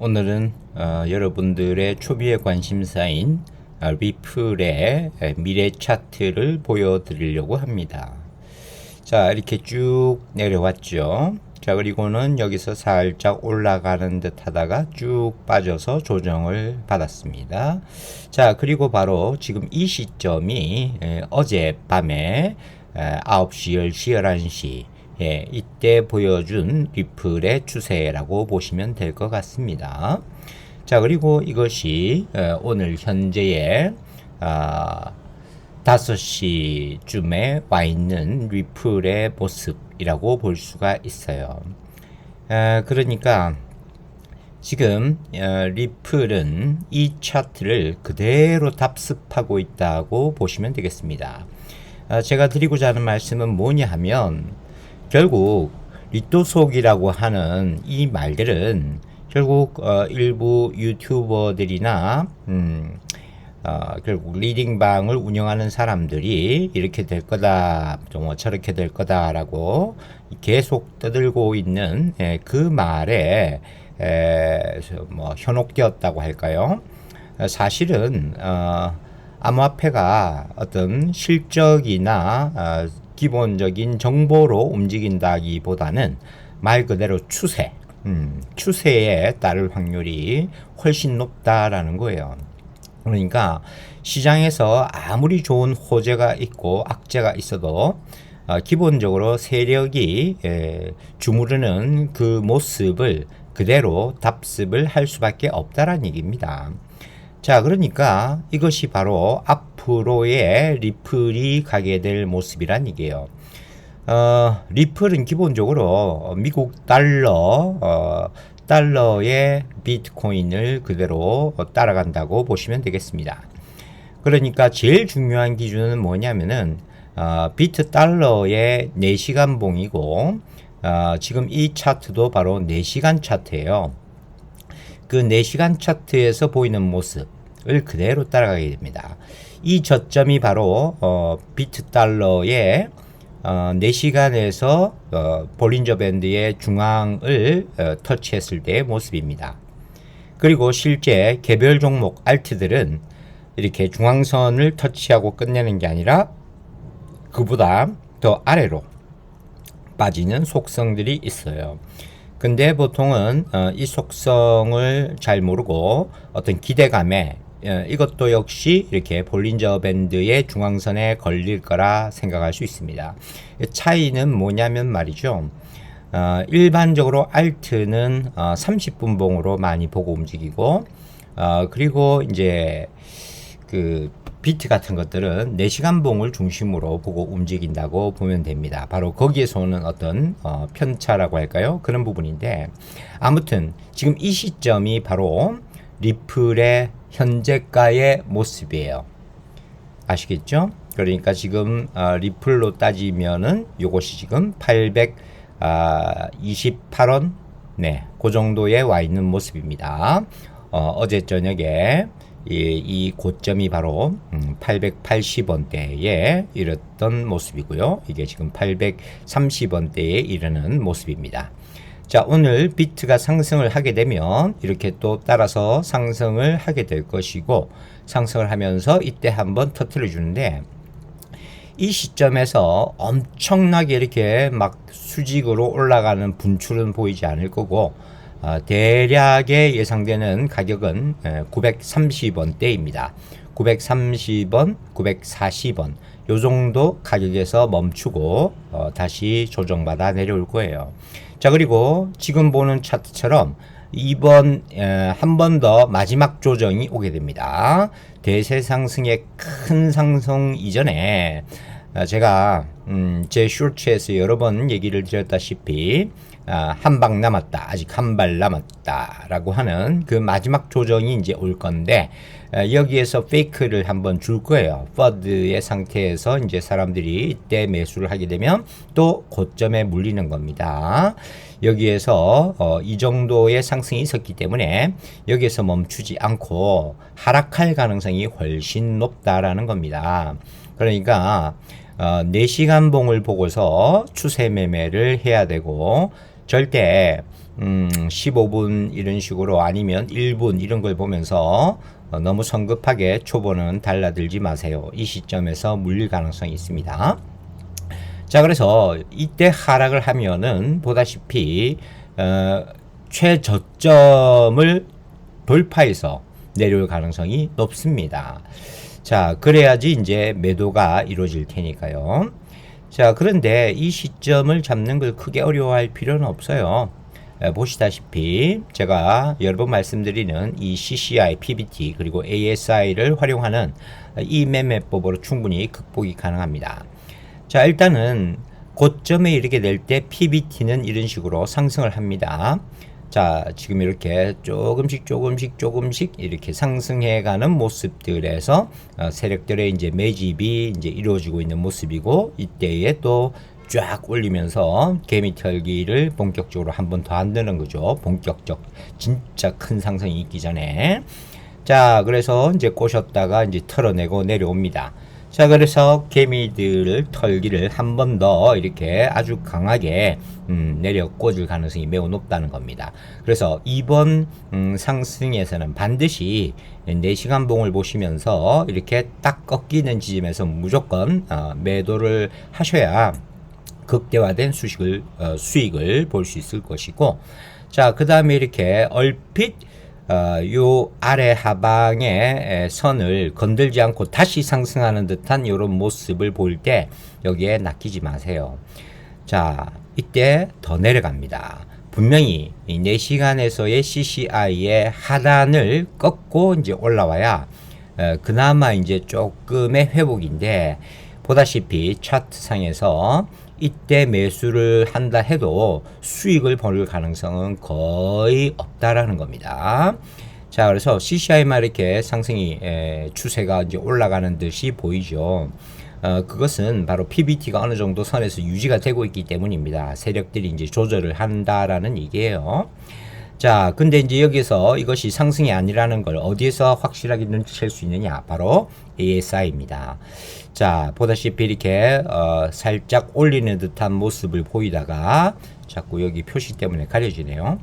오늘은 여러분들의 초비의 관심사인 리플의 미래 차트를 보여드리려고 합니다. 자, 이렇게 쭉 내려왔죠. 자, 그리고는 여기서 살짝 올라가는 듯 하다가 쭉 빠져서 조정을 받았습니다. 자, 그리고 바로 지금 이 시점이 어젯밤에 9시, 10시, 11시 이때 보여준 리플의 추세라고 보시면 될 것 같습니다. 자, 그리고 이것이 오늘 현재의 5시쯤에 와 있는 리플의 모습이라고 볼 수가 있어요. 그러니까 지금 리플은 이 차트를 그대로 답습하고 있다고 보시면 되겠습니다. 제가 드리고자 하는 말씀은 뭐냐 하면 결국 리또속이라고 하는 이 말들은 결국 일부 유튜버들이나 결국 리딩방을 운영하는 사람들이 이렇게 될 거다, 저렇게 될 거다라고 계속 떠들고 있는 그 말에 현혹되었다고 할까요? 사실은 암호화폐가 어떤 실적이나 기본적인 정보로 움직인다기보다는 말 그대로 추세에 따를 확률이 훨씬 높다라는 거예요. 그러니까 시장에서 아무리 좋은 호재가 있고 악재가 있어도 기본적으로 세력이 주무르는 그 모습을 그대로 답습을 할 수밖에 없다라는 얘기입니다. 자, 그러니까 이것이 바로 앞으로의 리플이 가게 될 모습이란 얘기예요. 리플은 기본적으로 미국 달러의 비트코인을 그대로 따라간다고 보시면 되겠습니다. 그러니까 제일 중요한 기준은 뭐냐면은 비트 달러의 4시간 봉이고 지금 이 차트도 바로 4시간 차트예요. 그 4시간 차트에서 보이는 모습을 그대로 따라가게 됩니다. 이 저점이 바로 비트 달러의 4시간에서 볼린저 밴드의 중앙을 터치했을 때의 모습입니다. 그리고 실제 개별 종목 알트들은 이렇게 중앙선을 터치하고 끝내는 게 아니라 그보다 더 아래로 빠지는 속성들이 있어요. 근데 보통은 이 속성을 잘 모르고 어떤 기대감에 이것도 역시 이렇게 볼린저 밴드의 중앙선에 걸릴 거라 생각할 수 있습니다. 차이는 뭐냐면 말이죠. 일반적으로 알트는 30분 봉으로 많이 보고 움직이고 그리고 이제 그 비트 같은 것들은 4시간 봉을 중심으로 보고 움직인다고 보면 됩니다. 바로 거기에서 오는 어떤 편차라고 할까요? 그런 부분인데 아무튼 지금 이 시점이 바로 리플의 현재가의 모습이에요. 아시겠죠? 그러니까 지금 리플로 따지면은 요것이 지금 828원 그 정도에 와 있는 모습입니다. 어제 저녁에 이 고점이 바로 880원대에 이랬던 모습이고요. 이게 지금 830원대에 이르는 모습입니다. 자, 오늘 비트가 상승을 하게 되면 이렇게 또 따라서 상승을 하게 될 것이고 상승을 하면서 이때 한번 터트려 주는데 이 시점에서 엄청나게 이렇게 막 수직으로 올라가는 분출은 보이지 않을 거고 대략의 예상되는 가격은 930원대입니다. 930원, 940원 요 정도 가격에서 멈추고 다시 조정받아 내려올 거예요. 자, 그리고 지금 보는 차트처럼 이번 한 번 더 마지막 조정이 오게 됩니다. 대세 상승의 큰 상승 이전에 제가 제 쇼츠에서 여러 번 얘기를 드렸다시피 한 방 남았다, 아직 한 발 남았다 라고 하는 그 마지막 조정이 이제 올 건데 여기에서 페이크를 한번 줄 거예요. 퍼드의 상태에서 이제 사람들이 이때 매수를 하게 되면 또 고점에 물리는 겁니다. 여기에서 이 정도의 상승이 있었기 때문에 여기에서 멈추지 않고 하락할 가능성이 훨씬 높다라는 겁니다. 그러니까 4시간 봉을 보고서 추세 매매를 해야 되고 절대 15분 이런 식으로 아니면 1분 이런 걸 보면서 너무 성급하게 초보는 달라들지 마세요. 이 시점에서 물릴 가능성이 있습니다. 자, 그래서 이때 하락을 하면은 보다시피 최저점을 돌파해서 내려올 가능성이 높습니다. 자, 그래야지 이제 매도가 이루어질 테니까요. 자, 그런데 이 시점을 잡는 걸 크게 어려워할 필요는 없어요. 보시다시피 제가 여러 번 말씀드리는 이 CCI, PBT 그리고 ASI를 활용하는 이 매매법으로 충분히 극복이 가능합니다. 자, 일단은 고점에 이르게 될 때 PBT는 이런 식으로 상승을 합니다. 자, 지금 이렇게 조금씩 이렇게 상승해가는 모습들에서 세력들의 이제 매집이 이제 이루어지고 있는 모습이고, 이때에 또 쫙 올리면서 개미 털기를 본격적으로 한 번 더 한다는 거죠. 본격적 진짜 큰 상승이 있기 전에. 자, 그래서 이제 꼬셨다가 이제 털어내고 내려옵니다. 자, 그래서 개미들을 털기를 한 번 더 이렇게 아주 강하게 내려 꽂을 가능성이 매우 높다는 겁니다. 그래서 이번 상승에서는 반드시 4시간 봉을 보시면서 이렇게 딱 꺾이는 지점에서 무조건 매도를 하셔야 극대화된 수익을 볼 수 있을 것이고, 자, 그 다음에 이렇게 얼핏 요 아래 하방의 선을 건들지 않고 다시 상승하는 듯한 이런 모습을 볼 때 여기에 낚이지 마세요. 자, 이때 더 내려갑니다. 분명히 4시간에서의 CCI의 하단을 꺾고 이제 올라와야 그나마 이제 조금의 회복인데, 보다시피 차트상에서 이때 매수를 한다 해도 수익을 볼 가능성은 거의 없다라는 겁니다. 자, 그래서 CCI만 이렇게 상승이 추세가 이제 올라가는 듯이 보이죠. 그것은 바로 PBT가 어느 정도 선에서 유지가 되고 있기 때문입니다. 세력들이 이제 조절을 한다라는 얘기예요. 자, 근데 이제 여기서 이것이 상승이 아니라는 걸 어디에서 확실하게 눈치챌 수 있느냐? 바로 ASI입니다. 자, 보다시피 이렇게 살짝 올리는 듯한 모습을 보이다가 자꾸 여기 표시 때문에 가려지네요.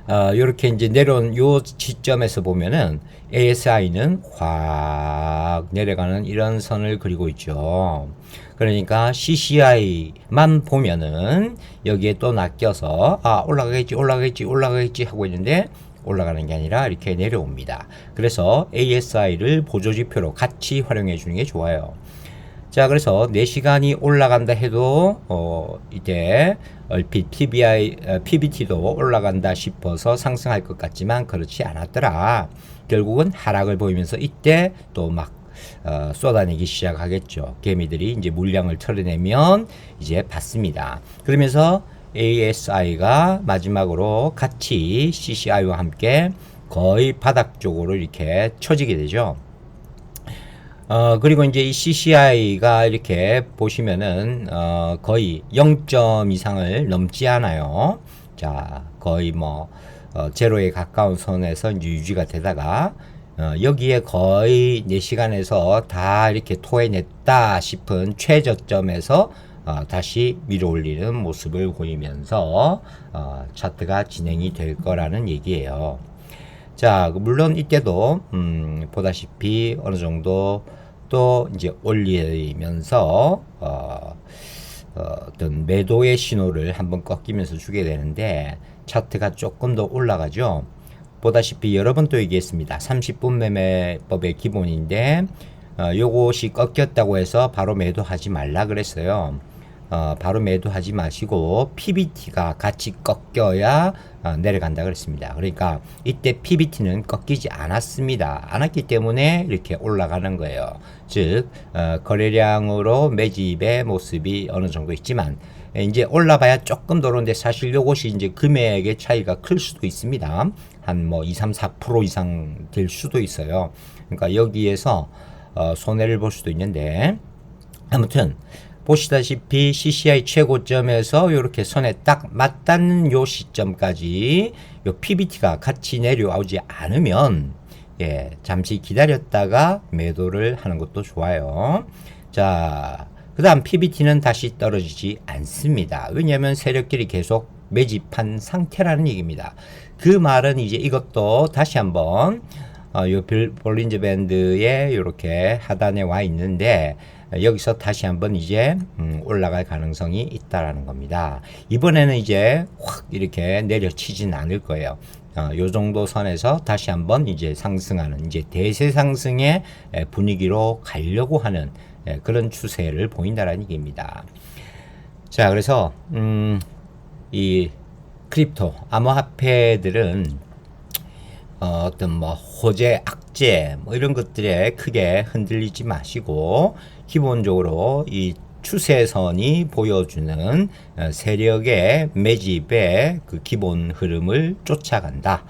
요렇게 이제 내려온 요 지점에서 보면은 ASI는 확 내려가는 이런 선을 그리고 있죠. 그러니까 CCI만 보면은 여기에 또 낚여서 올라가겠지 하고 있는데 올라가는 게 아니라 이렇게 내려옵니다. 그래서 ASI를 보조지표로 같이 활용해 주는 게 좋아요. 자, 그래서 4시간이 올라간다 해도 이제 얼핏 PBT도 올라간다 싶어서 상승할 것 같지만 그렇지 않았더라. 결국은 하락을 보이면서 이때 또 막 쏟아내기 시작하겠죠. 개미들이 이제 물량을 털어내면 이제 받습니다. 그러면서 ASI가 마지막으로 같이 CCI와 함께 거의 바닥 쪽으로 이렇게 쳐지게 되죠. 그리고 이제 이 CCI가 이렇게 보시면은 거의 0점 이상을 넘지 않아요. 자, 거의 뭐 제로에 가까운 선에서 이제 유지가 되다가 여기에 거의 4시간에서 다 이렇게 토해냈다 싶은 최저점에서 다시 밀어 올리는 모습을 보이면서 차트가 진행이 될 거라는 얘기예요. 자, 물론 이때도 보다시피 어느 정도 또 이제 올리면서 어떤 매도의 신호를 한번 꺾이면서 주게 되는데 차트가 조금 더 올라가죠. 보다시피 여러 번 또 얘기했습니다. 30분 매매법의 기본인데 요것이 꺾였다고 해서 바로 매도하지 말라 그랬어요. 바로 매도하지 마시고 PBT가 같이 꺾여야 내려간다 그랬습니다. 그러니까 이때 PBT는 꺾이지 않았기 때문에 이렇게 올라가는 거예요. 즉 거래량으로 매집의 모습이 어느 정도 있지만 이제 올라봐야 조금 더 오른데 사실 요것이 이제 금액의 차이가 클 수도 있습니다. 한 뭐 2, 3, 4% 이상 될 수도 있어요. 그러니까 여기에서 손해를 볼 수도 있는데, 아무튼 보시다시피 CCI 최고점에서 이렇게 선에 딱 맞닿는 요 시점까지 요 PBT가 같이 내려오지 않으면 잠시 기다렸다가 매도를 하는 것도 좋아요. 자, 그 다음 PBT는 다시 떨어지지 않습니다. 왜냐하면 세력들이 계속 매집한 상태라는 얘기입니다. 그 말은 이제 이것도 다시 한번 요 볼린저 밴드에 이렇게 하단에 와 있는데 여기서 다시 한번 이제 올라갈 가능성이 있다라는 겁니다. 이번에는 이제 확 이렇게 내려치진 않을 거예요. 요 정도 선에서 다시 한번 이제 상승하는 이제 대세 상승의 분위기로 가려고 하는 그런 추세를 보인다라는 얘기입니다. 자, 그래서 이 크립토 암호화폐들은 어떤 뭐 호재, 악재 뭐 이런 것들에 크게 흔들리지 마시고 기본적으로 이 추세선이 보여주는 세력의 매집의 그 기본 흐름을 쫓아간다.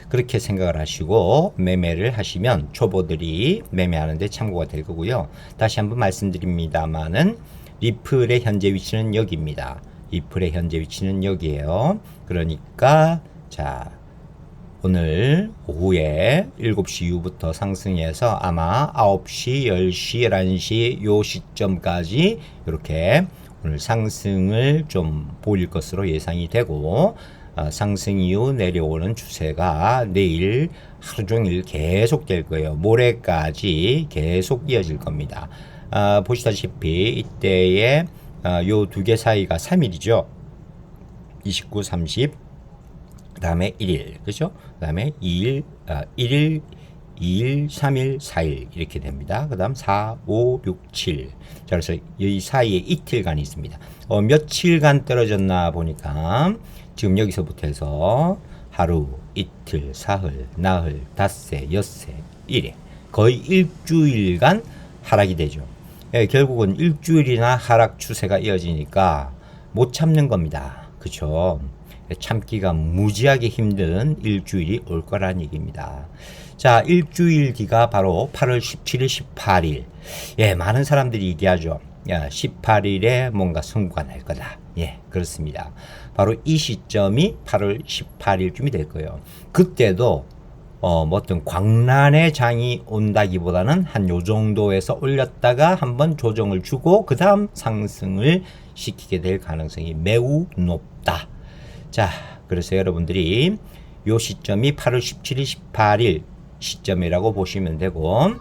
그렇게 생각을 하시고 매매를 하시면 초보들이 매매하는데 참고가 될 거고요. 다시 한번 말씀드립니다만은 리플의 현재 위치는 여기입니다. 리플의 현재 위치는 여기에요. 그러니까 자, 오늘 오후에 7시 이후부터 상승해서 아마 9시, 10시, 11시 요 시점까지 이렇게 오늘 상승을 좀 보일 것으로 예상이 되고 상승 이후 내려오는 추세가 내일 하루 종일 계속 될 거예요. 모레까지 계속 이어질 겁니다. 보시다시피 이때에 요 두 개 사이가 3일이죠. 29, 30 그 다음에 1일, 그죠? 그 다음에 2일, 1일, 2일, 3일, 4일 이렇게 됩니다. 그 다음 4, 5, 6, 7. 자, 그래서 이 사이에 이틀간이 있습니다. 며칠간 떨어졌나 보니까 지금 여기서부터 해서 하루, 이틀, 사흘, 나흘, 닷새, 엿새, 일회 거의 일주일간 하락이 되죠. 결국은 일주일이나 하락 추세가 이어지니까 못 참는 겁니다. 그쵸? 참기가 무지하게 힘든 일주일이 올 거라는 얘기입니다. 자, 일주일 뒤가 바로 8월 17일, 18일. 예, 많은 사람들이 얘기하죠. 야, 18일에 뭔가 선고가 날 거다. 예, 그렇습니다. 바로 이 시점이 8월 18일쯤이 될 거예요. 그때도 뭐 어떤 광란의 장이 온다기보다는 한 요 정도에서 올렸다가 한번 조정을 주고 그 다음 상승을 시키게 될 가능성이 매우 높다. 자, 그래서 여러분들이 요 시점이 8월 17일, 18일 시점이라고 보시면 되고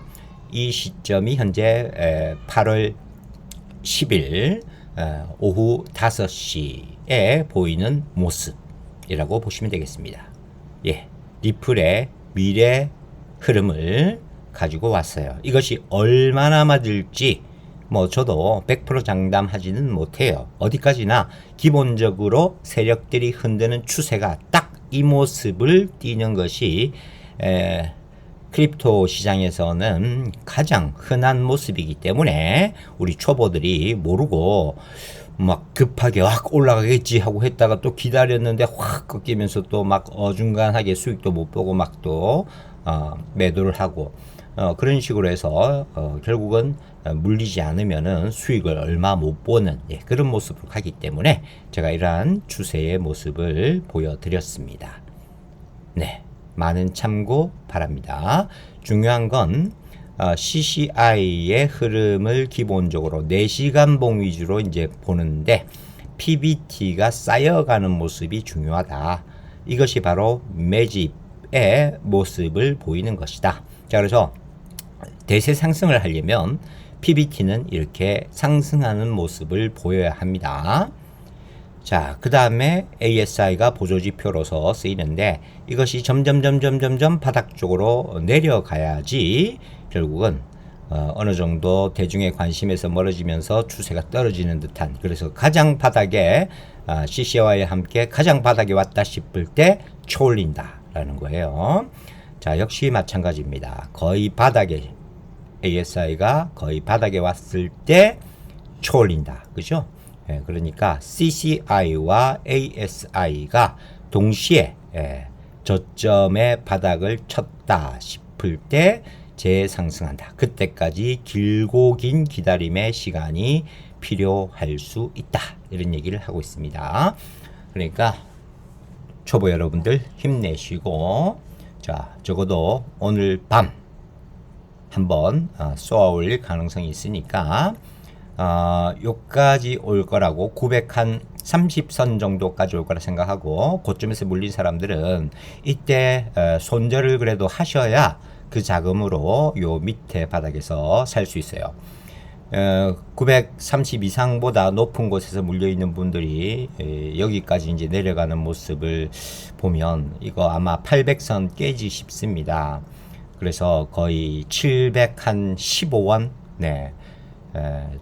이 시점이 현재 8월 10일 오후 5시에 보이는 모습이라고 보시면 되겠습니다. 예, 리플의 미래 흐름을 가지고 왔어요. 이것이 얼마나 맞을지 뭐 저도 100% 장담하지는 못해요. 어디까지나 기본적으로 세력들이 흔드는 추세가 딱 이 모습을 띠는 것이 크립토 시장에서는 가장 흔한 모습이기 때문에 우리 초보들이 모르고 막 급하게 확 올라가겠지 하고 했다가 또 기다렸는데 확 꺾이면서 또 막 어중간하게 수익도 못 보고 막 또 매도를 하고 그런 식으로 해서 결국은 물리지 않으면은 수익을 얼마 못 보는 그런 모습으로 가기 때문에 제가 이러한 추세의 모습을 보여드렸습니다. 네, 많은 참고 바랍니다. 중요한 건 CCI의 흐름을 기본적으로 4시간 봉 위주로 이제 보는데 PBT가 쌓여가는 모습이 중요하다. 이것이 바로 매집의 모습을 보이는 것이다. 자, 그래서 대세 상승을 하려면 PBT는 이렇게 상승하는 모습을 보여야 합니다. 자, 그 다음에 ASI가 보조지표로서 쓰이는데 이것이 점점 바닥 쪽으로 내려가야지 결국은 어느 정도 대중의 관심에서 멀어지면서 추세가 떨어지는 듯한, 그래서 가장 바닥에 CC와와 함께 가장 바닥에 왔다 싶을 때 초올린다 라는 거예요. 자, 역시 마찬가지입니다. 거의 바닥에 ASI가 거의 바닥에 왔을 때 초올린다. 그죠? 예, 그러니까 CCI와 ASI가 동시에 저점의 바닥을 쳤다 싶을 때 재상승한다. 그때까지 길고 긴 기다림의 시간이 필요할 수 있다. 이런 얘기를 하고 있습니다. 그러니까 초보 여러분들 힘내시고, 자, 적어도 오늘 밤 한번 쏘아 올릴 가능성이 있으니까 요까지 올 거라고 900한 30선 정도까지 올 거라 생각하고 고점에서 물린 사람들은 이때 손절을 그래도 하셔야 그 자금으로 요 밑에 바닥에서 살 수 있어요. 930 이상보다 높은 곳에서 물려 있는 분들이 여기까지 이제 내려가는 모습을 보면 이거 아마 800선 깨지 싶습니다. 그래서 거의 715원, 네,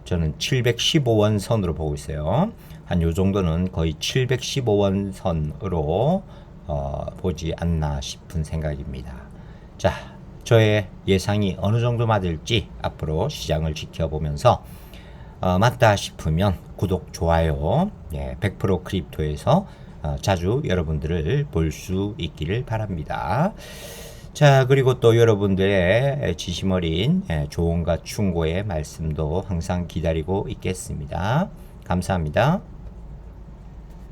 저는 715원 선으로 보고 있어요. 한 요 정도는 거의 715원 선으로 보지 않나 싶은 생각입니다. 자, 저의 예상이 어느 정도 맞을지 앞으로 시장을 지켜보면서 맞다 싶으면 구독, 좋아요, 100% 크립토에서 자주 여러분들을 볼 수 있기를 바랍니다. 자, 그리고 또 여러분들의 지심 어린 조언과 충고의 말씀도 항상 기다리고 있겠습니다. 감사합니다.